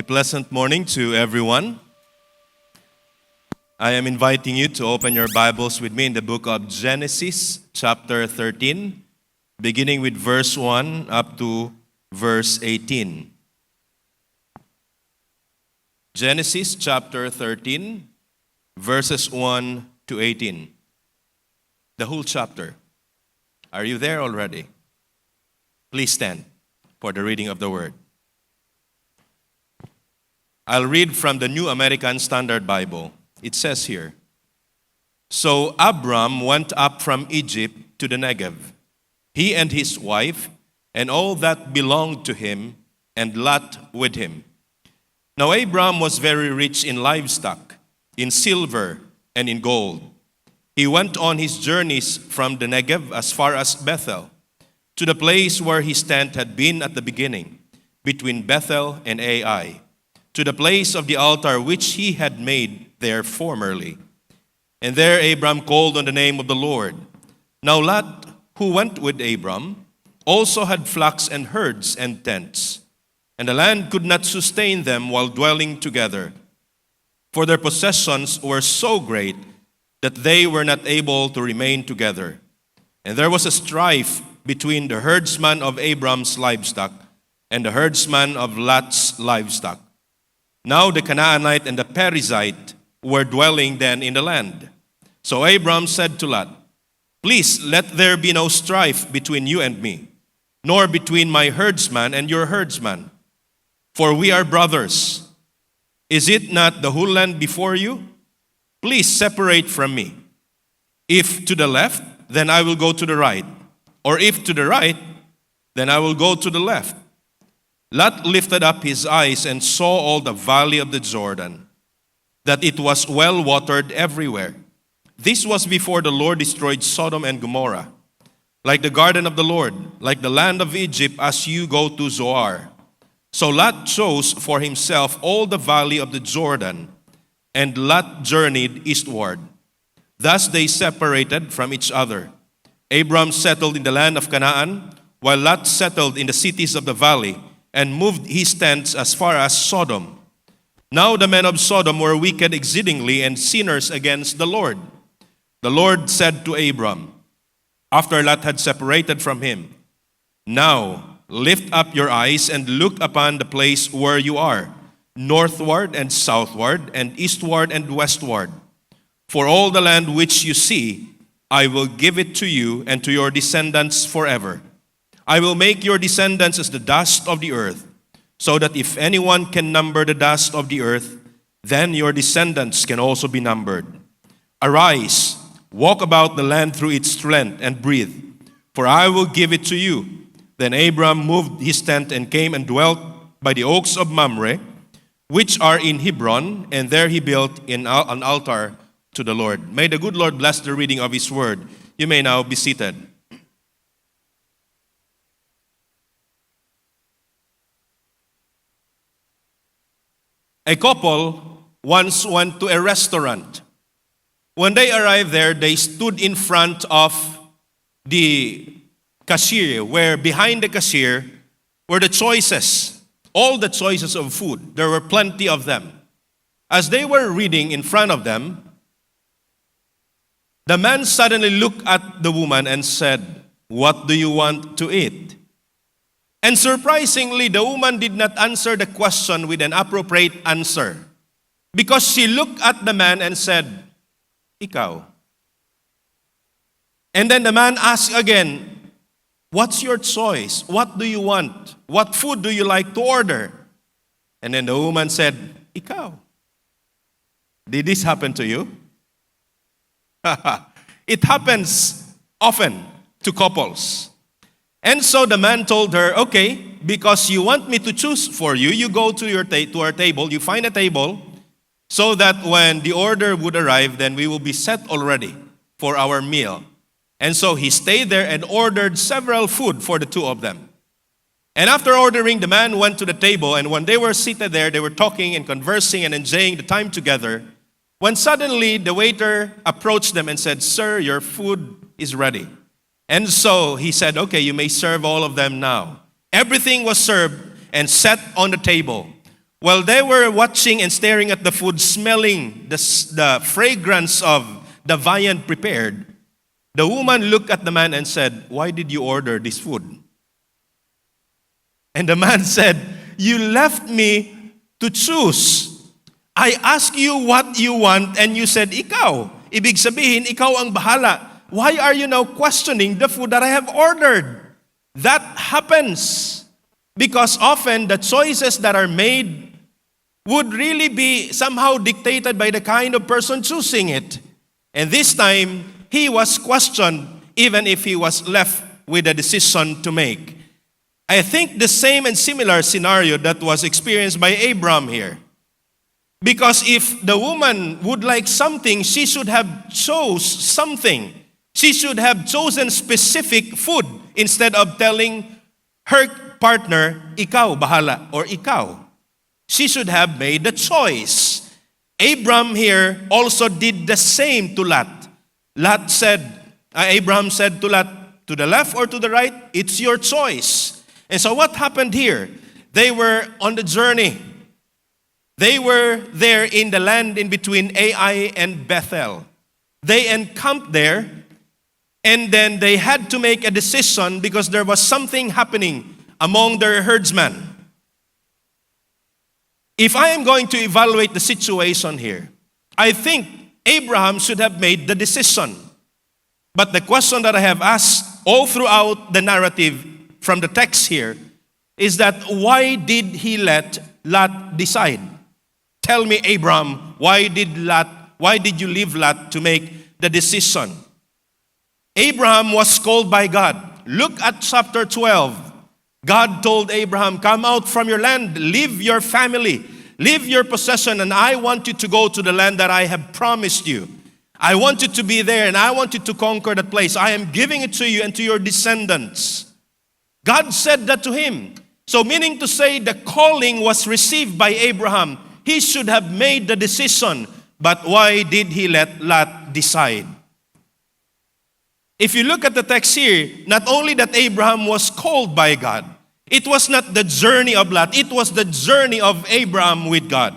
A pleasant morning to everyone. I am inviting you to open your Bibles with me in the book of Genesis, chapter 13, beginning with verse 1 up to verse 18. Genesis chapter 13, verses 1 to 18. The whole chapter. Are you there already? Please stand for the reading of the word. I'll read from the New American Standard Bible. It says here, "So Abram went up from Egypt to the Negev, he and his wife, and all that belonged to him, and Lot with him. Now Abram was very rich in livestock, in silver, and in gold. He went on his journeys from the Negev as far as Bethel, to the place where his tent had been at the beginning, between Bethel and Ai, to the place of the altar which he had made there formerly. And there Abram called on the name of the Lord. Now Lot, who went with Abram, also had flocks and herds and tents, and the land could not sustain them while dwelling together, for their possessions were so great that they were not able to remain together. And there was a strife between the herdsman of Abram's livestock and the herdsman of Lot's livestock. Now the Canaanite and the Perizzite were dwelling then in the land. So Abram said to Lot, 'Please let there be no strife between you and me, nor between my herdsman and your herdsman, for we are brothers. Is it not the whole land before you? Please separate from me. If to the left, then I will go to the right, or if to the right, then I will go to the left.' Lot lifted up his eyes and saw all the valley of the Jordan, that it was well watered everywhere. This was before the Lord destroyed Sodom and Gomorrah, like the garden of the Lord, like the land of Egypt as you go to Zoar. So Lot chose for himself all the valley of the Jordan, and Lot journeyed eastward. Thus they separated from each other. Abram settled in the land of Canaan, while Lot settled in the cities of the valley, and moved his tents as far as Sodom. Now the men of Sodom were wicked exceedingly and sinners against the Lord. The Lord said to Abram, after Lot had separated from him, 'Now lift up your eyes and look upon the place where you are, northward and southward and eastward and westward. For all the land which you see, I will give it to you and to your descendants forever. I will make your descendants as the dust of the earth, so that if anyone can number the dust of the earth, then your descendants can also be numbered. Arise, walk about the land through its strength, and breathe, for I will give it to you.' Then Abram moved his tent and came and dwelt by the oaks of Mamre, which are in Hebron, and there he built an altar to the Lord." May the good Lord bless the reading of his word. You may now be seated. A couple once went to a restaurant. When they arrived there, they stood in front of the cashier, where behind the cashier were the choices, all the choices of food. There were plenty of them. As they were reading in front of them, the man suddenly looked at the woman and said, "What do you want to eat?" And surprisingly, the woman did not answer the question with an appropriate answer, because she looked at the man and said, "Ikaw." And then the man asked again, "What's your choice? What do you want? What food do you like to order?" And then the woman said, "Ikaw." Did this happen to you? It happens often to couples. And so the man told her, "Okay, because you want me to choose for you, you go to our table, you find a table, so that when the order would arrive, then we will be set already for our meal." And so he stayed there and ordered several food for the two of them. And after ordering, the man went to the table, and when they were seated there, they were talking and conversing and enjoying the time together, when suddenly the waiter approached them and said, "Sir, your food is ready." And so he said, "Okay, you may serve all of them now." Everything was served and set on the table. While they were watching and staring at the food, smelling the fragrance of the viand prepared, the woman looked at the man and said, "Why did you order this food?" And the man said, "You left me to choose. I asked you what you want and you said, ikaw." Ibig sabihin, ikaw ang bahala. Why are you now questioning the food that I have ordered? That happens because often the choices that are made would really be somehow dictated by the kind of person choosing it. And this time, he was questioned even if he was left with a decision to make. I think the same and similar scenario that was experienced by Abram here. Because if the woman would like something, she should have chose something. She should have chosen specific food instead of telling her partner, ikaw bahala, or ikaw. She should have made the choice. Abram here also did the same to Lot. Abraham said to Lot, to the left or to the right, it's your choice. And so what happened here? They were on the journey. They were there in the land in between Ai and Bethel. They encamped there, and then they had to make a decision because there was something happening among their herdsmen. If I am going to evaluate the situation here, I think Abraham should have made the decision. But the question that I have asked all throughout the narrative from the text here is that why did he let Lot decide? Tell me, Abraham, why did you leave Lot to make the decision? Abraham was called by God. Look at chapter 12. God told Abraham, "Come out from your land, leave your family, leave your possession, and I want you to go to the land that I have promised you. I want you to be there, and I want you to conquer that place. I am giving it to you and to your descendants." God said that to him. So meaning to say the calling was received by Abraham. He should have made the decision. But why did he let Lot decide? If you look at the text here, not only that Abraham was called by God, it was not the journey of Lot, it was the journey of Abraham with God.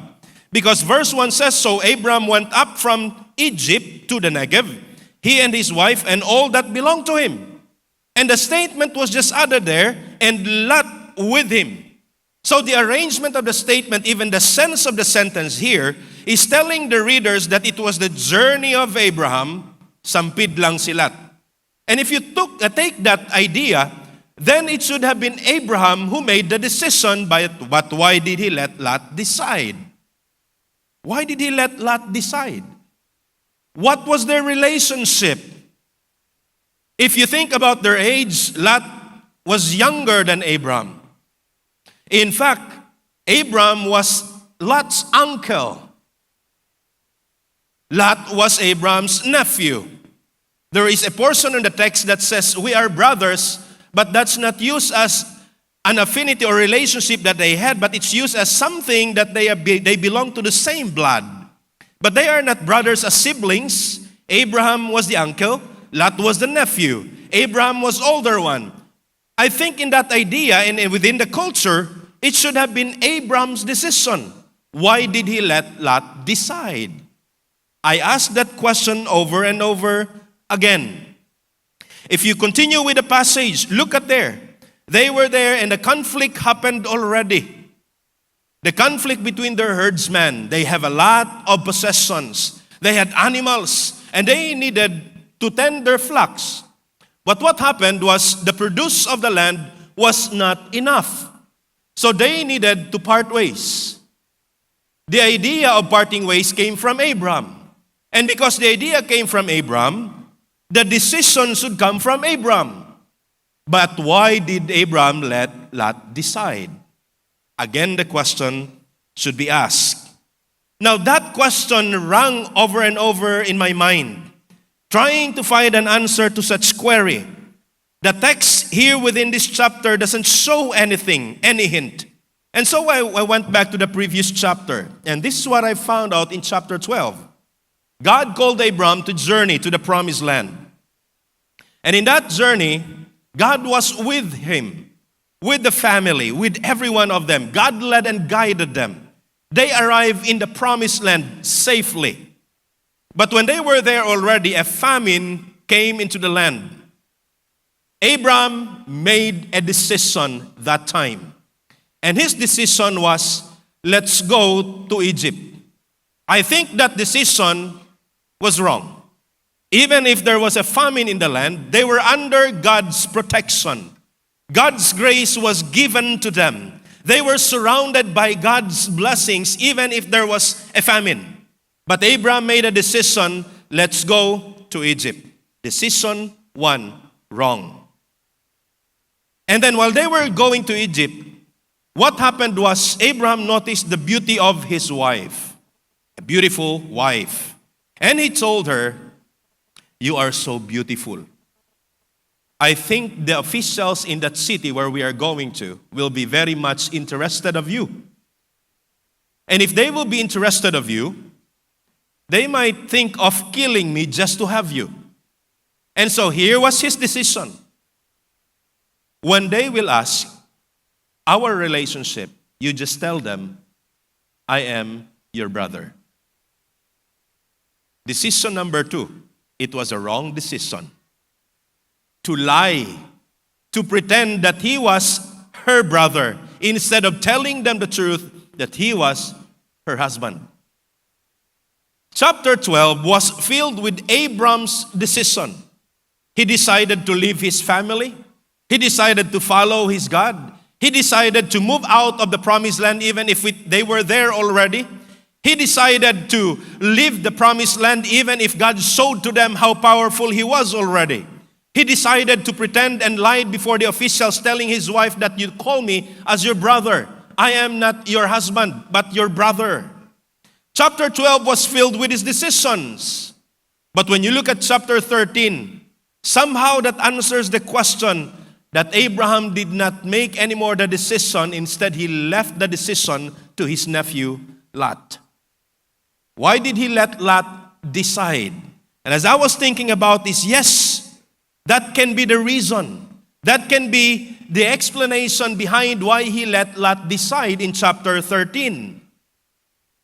Because verse 1 says, "So Abraham went up from Egypt to the Negev, he and his wife and all that belonged to him." And the statement was just added there, "and Lot with him." So the arrangement of the statement, even the sense of the sentence here, is telling the readers that it was the journey of Abraham, sampid lang si Lot. And if you take that idea, then it should have been Abraham who made the decision, but why did he let Lot decide? Why did he let Lot decide? What was their relationship? If you think about their age, Lot was younger than Abraham. In fact, Abraham was Lot's uncle. Lot was Abraham's nephew. There is a portion in the text that says, "We are brothers," but that's not used as an affinity or relationship that they had, but it's used as something that they belong to the same blood. But they are not brothers as siblings. Abraham was the uncle, Lot was the nephew. Abraham was older one. I think in that idea and within the culture, it should have been Abraham's decision. Why did he let Lot decide? I ask that question over and over again. If you continue with the passage, look at there. They were there and the conflict happened already. The conflict between their herdsmen. They have a lot of possessions. They had animals and they needed to tend their flocks. But what happened was the produce of the land was not enough. So they needed to part ways. The idea of parting ways came from Abraham. And because the idea came from Abraham, the decision should come from Abraham. But why did Abraham let Lot decide? Again, the question should be asked. Now that question rang over and over in my mind, trying to find an answer to such query. The text here within this chapter doesn't show anything, any hint. And so I went back to the previous chapter. And this is what I found out in chapter 12. God called Abram to journey to the promised land. And in that journey, God was with him, with the family, with every one of them. God led and guided them. They arrived in the promised land safely. But when they were there already, a famine came into the land. Abraham made a decision that time. And his decision was, let's go to Egypt. I think that decision was wrong. Even if there was a famine in the land, they were under God's protection. God's grace was given to them. They were surrounded by God's blessings, even if there was a famine. But Abraham made a decision, let's go to Egypt. Decision one, wrong. And then while they were going to Egypt, what happened was Abraham noticed the beauty of his wife, a beautiful wife. And he told her, "You are so beautiful. I think the officials in that city where we are going to will be very much interested of you. And if they will be interested of you, they might think of killing me just to have you." And so here was his decision. When they will ask our relationship, you just tell them, "I am your brother." Decision number two, it was a wrong decision. To lie, to pretend that he was her brother, instead of telling them the truth that he was her husband. Chapter 12 was filled with Abram's decision. He decided to leave his family. He decided to follow his God. He decided to move out of the promised land even if they were there already. He decided to leave the promised land even if God showed to them how powerful he was already. He decided to pretend and lied before the officials, telling his wife that you call me as your brother. I am not your husband, but your brother. Chapter 12 was filled with his decisions. But when you look at chapter 13, somehow that answers the question that Abraham did not make anymore the decision. Instead, he left the decision to his nephew, Lot. Why did he let Lot decide? And as I was thinking about this, yes, that can be the reason. That can be the explanation behind why he let Lot decide in chapter 13.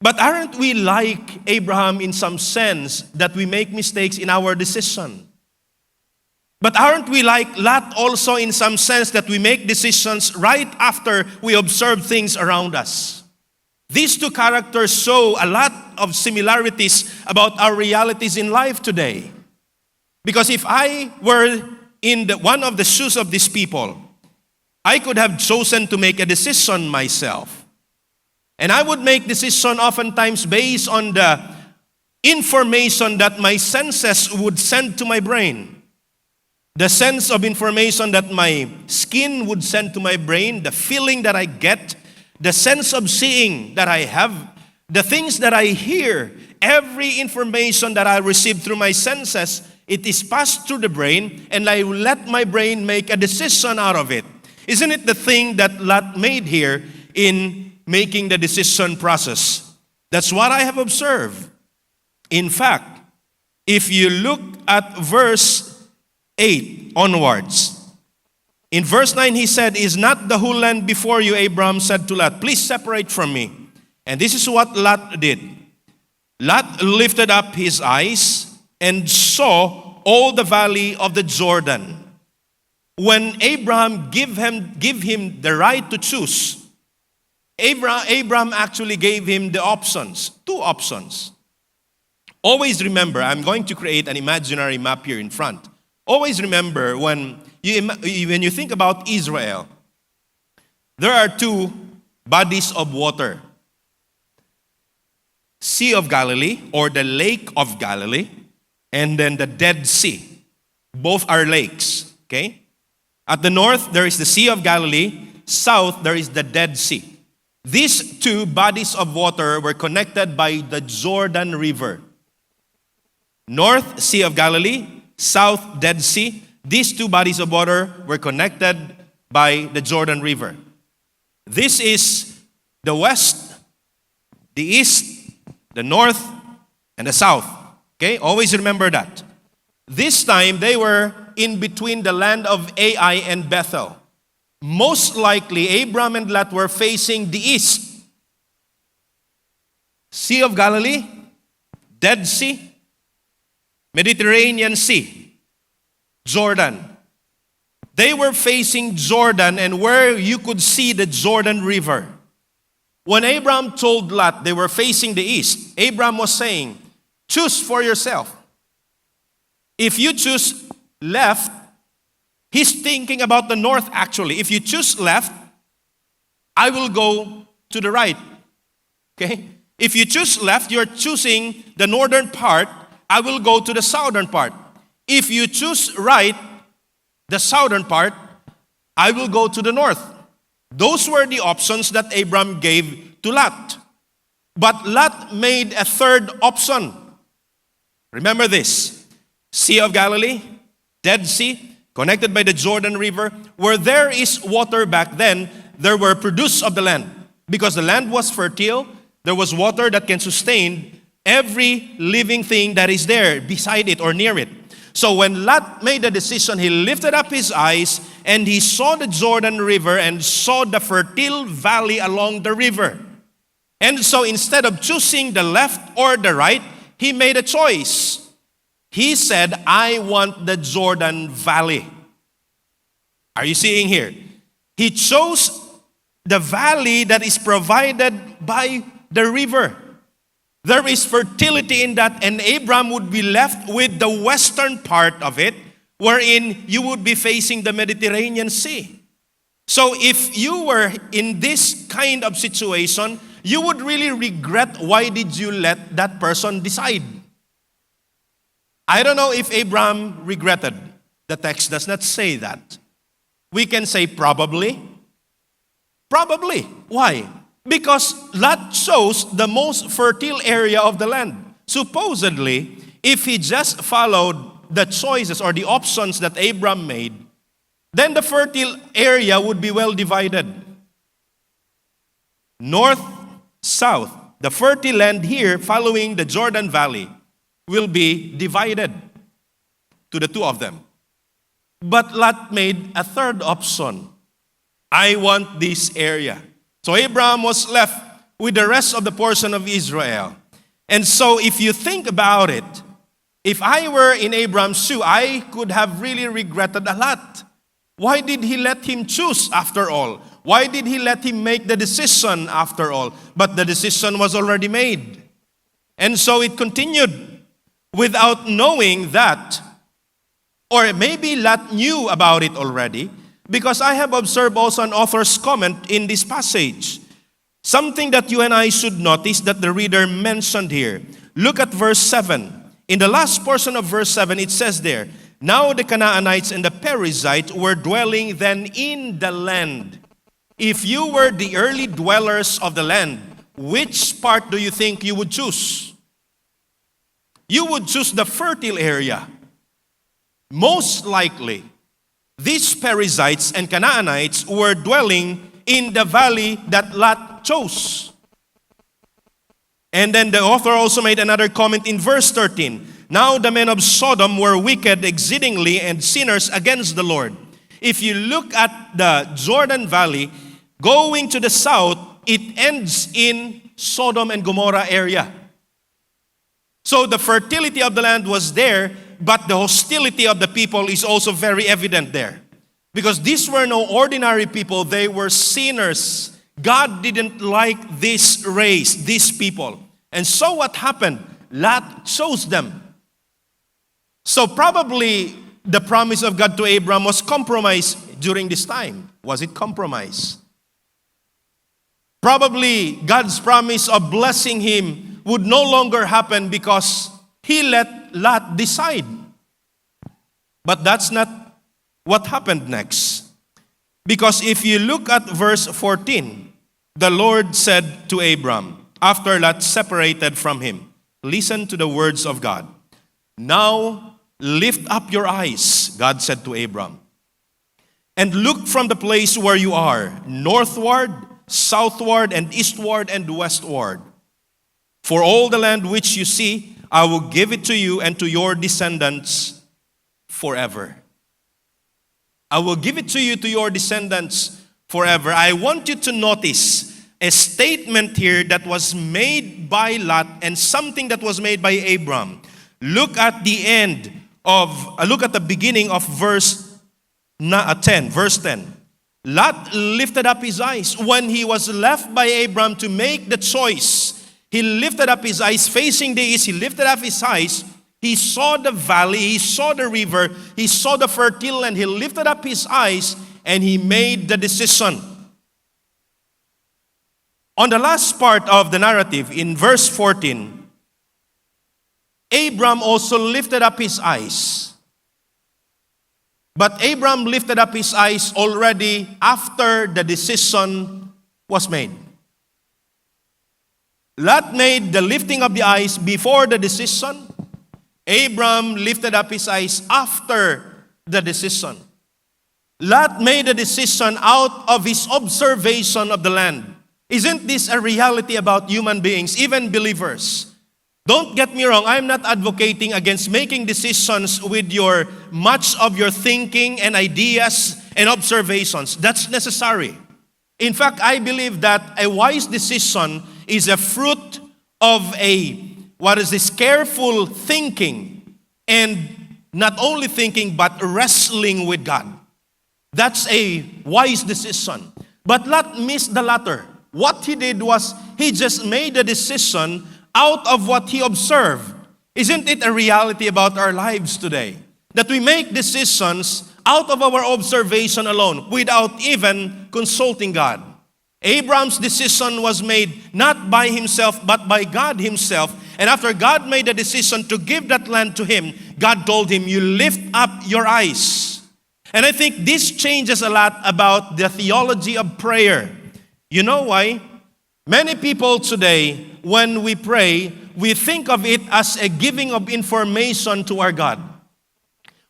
But aren't we like Abraham in some sense that we make mistakes in our decision? But aren't we like Lot also in some sense that we make decisions right after we observe things around us? These two characters show a lot of similarities about our realities in life today. Because if I were in one of the shoes of these people, I could have chosen to make a decision myself. And I would make decision oftentimes based on the information that my senses would send to my brain. The sense of information that my skin would send to my brain, the feeling that I get, the sense of seeing that I have, the things that I hear, every information that I receive through my senses, it is passed through the brain, and I will let my brain make a decision out of it. Isn't it the thing that Lot made here in making the decision process? That's what I have observed. In fact, if you look at verse 8 onwards, in verse 9 he said, "Is not the whole land before you?" Abraham said to Lot, "Please separate from me." And this is what Lot did. Lot lifted up his eyes and saw all the valley of the Jordan. When Abraham gave him the right to choose, Abraham actually gave him the options, two options. Always remember, I'm going to create an imaginary map here in front. Always remember when you think about Israel, there are two bodies of water. Sea of Galilee, or the Lake of Galilee, and then the Dead Sea. Both are lakes, okay? At the north, there is the Sea of Galilee. South, there is the Dead Sea. These two bodies of water were connected by the Jordan River. North, Sea of Galilee. South, Dead Sea. These two bodies of water were connected by the Jordan River. This is the west, the east, the north, and the south. Okay, always remember that. This time, they were in between the land of Ai and Bethel. Most likely, Abraham and Lot were facing the east. Sea of Galilee, Dead Sea, Mediterranean Sea, Jordan. They were facing Jordan and where you could see the Jordan River. When Abraham told Lot they were facing the east, Abraham was saying, choose for yourself. If you choose left, he's thinking about the north actually. If you choose left, I will go to the right. Okay? If you choose left, you're choosing the northern part, I will go to the southern part. If you choose right, the southern part, I will go to the north. Those were the options that Abraham gave to Lot. But Lot made a third option. Remember this. Sea of Galilee, Dead Sea, connected by the Jordan River. Where there is water back then, there were produce of the land. Because the land was fertile, there was water that can sustain every living thing that is there beside it or near it. So when Lot made the decision, he lifted up his eyes and he saw the Jordan River and saw the fertile valley along the river. And so instead of choosing the left or the right, he made a choice. He said, I want the Jordan Valley. Are you seeing here? He chose the valley that is provided by the river. There is fertility in that, and Abraham would be left with the western part of it, wherein you would be facing the Mediterranean Sea. So if you were in this kind of situation, you would really regret why did you let that person decide. I don't know if Abraham regretted. The text does not say that. We can say probably. Probably. Why? Because Lot chose the most fertile area of the land. Supposedly, if he just followed the choices or the options that Abraham made, then the fertile area would be well divided. North, south. The fertile land here following the Jordan Valley will be divided to the two of them. But Lot made a third option. I want this area. So Abraham was left with the rest of the portion of Israel. And so if you think about it, if I were in Abraham's shoe, I could have really regretted a lot. Why did he let him choose after all? Why did he let him make the decision after all? But the decision was already made. And so it continued without knowing that, or maybe Lot knew about it already, because I have observed also an author's comment in this passage. Something that you and I should notice that the reader mentioned here. Look at verse 7. In the last portion of verse 7, it says there, now the Canaanites and the Perizzites were dwelling then in the land. If you were the early dwellers of the land, which part do you think you would choose? You would choose the fertile area. Most likely, these Perizzites and Canaanites were dwelling in the valley that Lot chose. And then the author also made another comment in verse 13. Now the men of Sodom were wicked exceedingly and sinners against the Lord. If you look at the Jordan Valley, going to the south, it ends in Sodom and Gomorrah area. So the fertility of the land was there, but the hostility of the people is also very evident there. Because these were no ordinary people, they were sinners. God didn't like this race, these people. And so what happened? Lot chose them. So probably the promise of God to Abraham was compromised during this time. Was it compromised? Probably God's promise of blessing him would no longer happen because he let Lot decide. But that's not what happened next. Because if you look at verse 14, the Lord said to Abram, after Lot separated from him, listen to the words of God. Now lift up your eyes, God said to Abram, and look from the place where you are, northward, southward, and eastward, and westward. For all the land which you see, I will give it to you and to your descendants forever. I will give it to you, to your descendants forever. I want you to notice a statement here that was made by Lot and something that was made by Abram. Look at the beginning of verse 10. Lot lifted up his eyes. When he was left by Abram to make the choice, he lifted up his eyes facing the east. He lifted up his eyes. He saw the valley, he saw the river, he saw the fertile land. He lifted up his eyes and he made the decision. On the last part of the narrative, in verse 14, Abram also lifted up his eyes. But Abram lifted up his eyes already after the decision was made. Lot made the lifting of the eyes before the decision. Abram lifted up his eyes after the decision. Lot made a decision out of his observation of the land. Isn't this a reality about human beings, even believers? Don't get me wrong, I'm not advocating against making decisions with much of your thinking and ideas and observations. That's necessary. In fact, I believe that a wise decision is a fruit of careful thinking, and not only thinking but wrestling with God. That's a wise decision. But Lot missed the latter. What he did was he just made a decision out of what he observed. Isn't it a reality about our lives today? That we make decisions out of our observation alone without even consulting God. Abram's decision was made not by himself but by God himself. And after God made a decision to give that land to him, God told him, you lift up your eyes. And I think this changes a lot about the theology of prayer. You know why? Many people today, when we pray, we think of it as a giving of information to our God.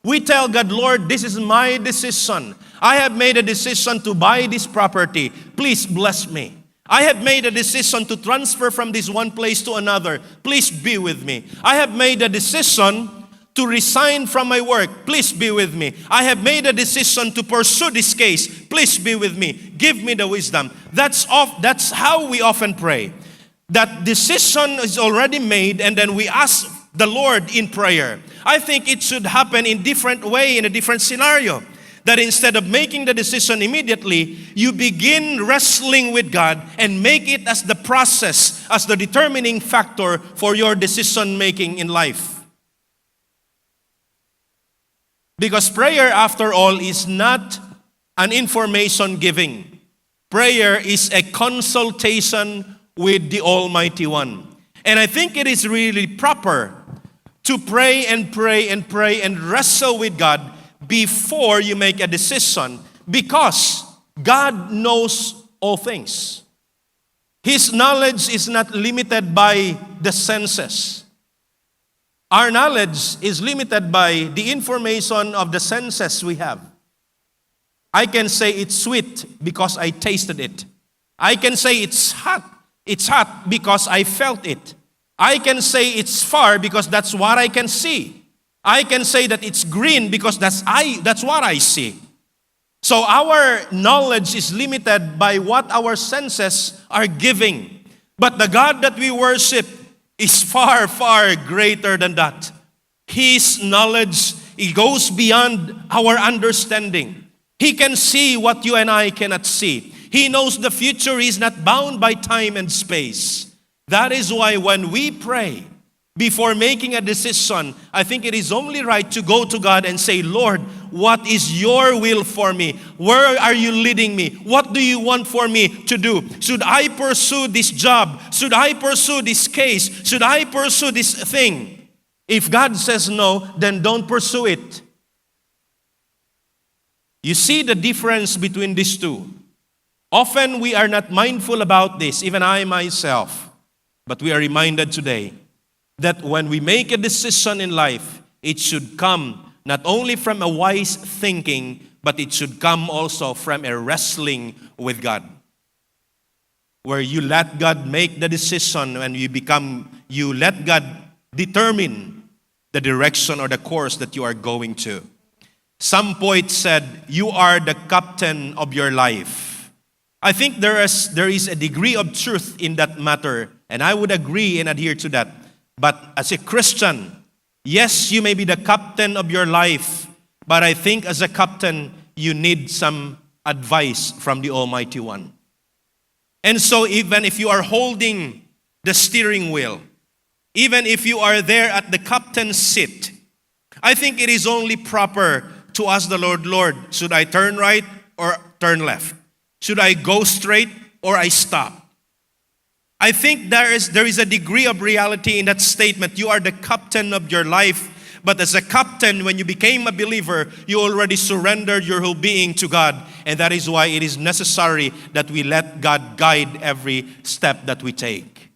We tell God, Lord, this is my decision. I have made a decision to buy this property. Please bless me. I have made a decision to transfer from this one place to another. Please be with me. I have made a decision to resign from my work. Please be with me. I have made a decision to pursue this case. Please be with me. Give me the wisdom. That's how we often pray. That decision is already made and then we ask the Lord in prayer. I think it should happen in different way, in a different scenario. That instead of making the decision immediately, you begin wrestling with God and make it as the process, as the determining factor for your decision making in life. Because prayer, after all, is not an information giving. Prayer is a consultation with the Almighty One. And I think it is really proper to pray and pray and pray and wrestle with God before you make a decision, because God knows all things. His knowledge is not limited by the senses. Our knowledge is limited by the information of the senses we have. I can say it's sweet because I tasted it. I can say it's hot because I felt it. I can say it's far because that's what I can see. I can say that it's green because that's what I see. So our knowledge is limited by what our senses are giving. But the God that we worship is far, far greater than that. His knowledge, it goes beyond our understanding. He can see what you and I cannot see. He knows the future is not bound by time and space. That is why when we pray, before making a decision, I think it is only right to go to God and say, Lord, what is your will for me? Where are you leading me? What do you want for me to do? Should I pursue this job? Should I pursue this case? Should I pursue this thing? If God says no, then don't pursue it. You see the difference between these two. Often we are not mindful about this, even I myself. But we are reminded today that when we make a decision in life, it should come not only from a wise thinking, but it should come also from a wrestling with God. Where you let God make the decision and you let God determine the direction or the course that you are going to. Some poet said, you are the captain of your life. I think there is a degree of truth in that matter, and I would agree and adhere to that. But as a Christian, yes, you may be the captain of your life, but I think as a captain, you need some advice from the Almighty One. And so even if you are holding the steering wheel, even if you are there at the captain's seat, I think it is only proper to ask the Lord, Lord, should I turn right or turn left? Should I go straight or I stop? I think there is a degree of reality in that statement. You are the captain of your life, but as a captain, when you became a believer, you already surrendered your whole being to God. And that is why it is necessary that we let God guide every step that we take.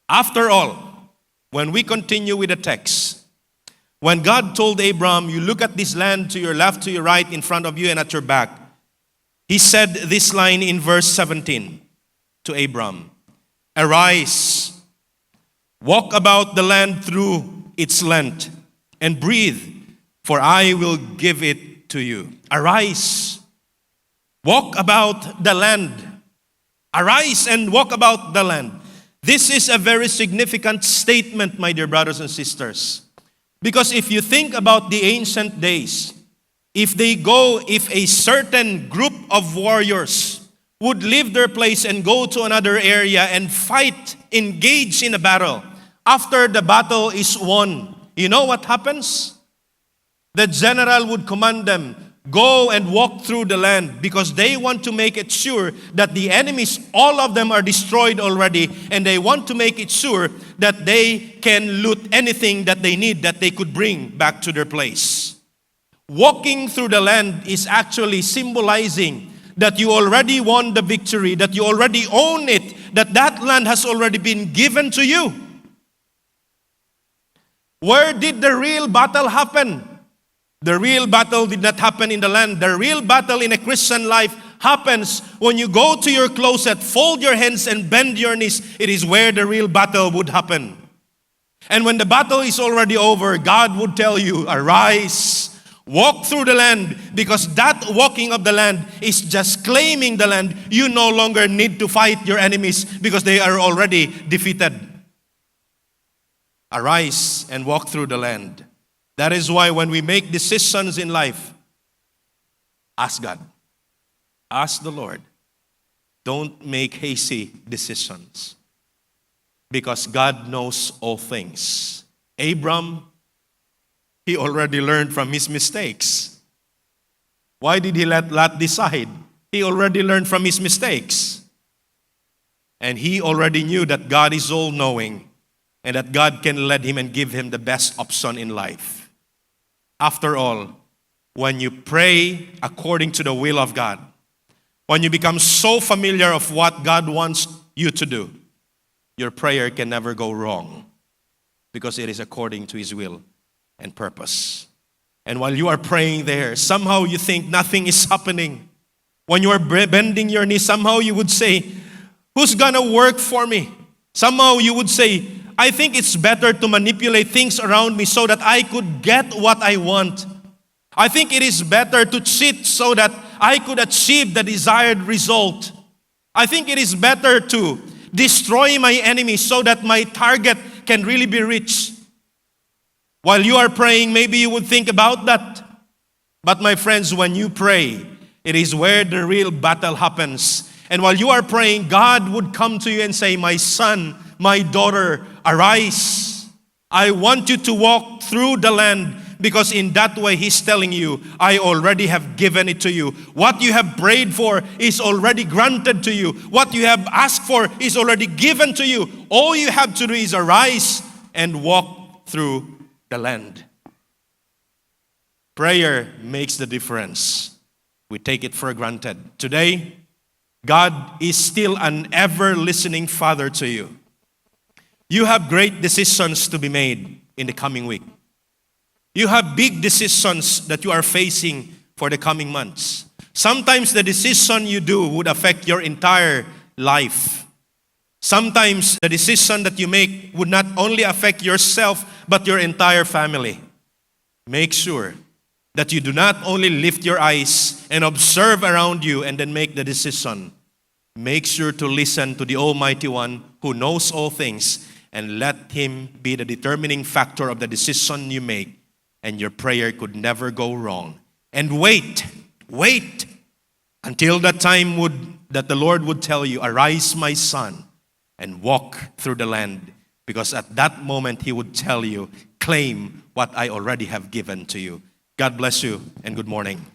After all, when we continue with the text, when God told Abram, you look at this land to your left, to your right, in front of you and at your back, He said this line in verse 17 to Abram, arise, walk about the land through its length, and breathe, for I will give it to you. Arise, walk about the land. Arise and walk about the land. This is a very significant statement, my dear brothers and sisters. Because if you think about the ancient days, if a certain group of warriors would leave their place and go to another area and fight, engage in a battle, after the battle is won, you know what happens? The general would command them, go and walk through the land, because they want to make it sure that the enemies, all of them are destroyed already, and they want to make it sure that they can loot anything that they need that they could bring back to their place. Walking through the land is actually symbolizing that you already won the victory, that you already own it, that land has already been given to you. Where did the real battle happen? The real battle did not happen in the land. The real battle in a Christian life happens when you go to your closet, fold your hands and bend your knees. It is where the real battle would happen. And when the battle is already over, God would tell you, arise, walk through the land, because that walking of the land is just claiming the land. You no longer need to fight your enemies because they are already defeated. Arise and walk through the land. That is why when we make decisions in life, ask God. Ask the Lord. Don't make hasty decisions, because God knows all things. Abram, he already learned from his mistakes. Why did he let Lot decide? He already learned from his mistakes. And he already knew that God is all-knowing and that God can lead him and give him the best option in life. After all, when you pray according to the will of God, when you become so familiar of what God wants you to do, your prayer can never go wrong, because it is according to His will and purpose. And while you are praying there, somehow you think nothing is happening. When you are bending your knee, somehow you would say, who's gonna work for me? Somehow you would say, I think it's better to manipulate things around me so that I could get what I want. I think it is better to cheat so that I could achieve the desired result. I think it is better to destroy my enemy so that my target can really be reached. While you are praying, maybe you would think about that. But my friends, when you pray, it is where the real battle happens. And while you are praying, God would come to you and say, my son, my daughter, arise. I want you to walk through the land, because in that way He's telling you, I already have given it to you. What you have prayed for is already granted to you. What you have asked for is already given to you. All you have to do is arise and walk through the land. Prayer makes the difference. We take it for granted. Today, God is still an ever-listening Father to you. You have great decisions to be made in the coming week. You have big decisions that you are facing for the coming months. Sometimes the decision you do would affect your entire life. Sometimes the decision that you make would not only affect yourself, but your entire family. Make sure that you do not only lift your eyes and observe around you and then make the decision. Make sure to listen to the Almighty One who knows all things, and let Him be the determining factor of the decision you make, and your prayer could never go wrong. And wait until that time that the Lord would tell you, "Arise, my son, and walk through the land." Because at that moment He would tell you, "Claim what I already have given to you." God bless you and good morning.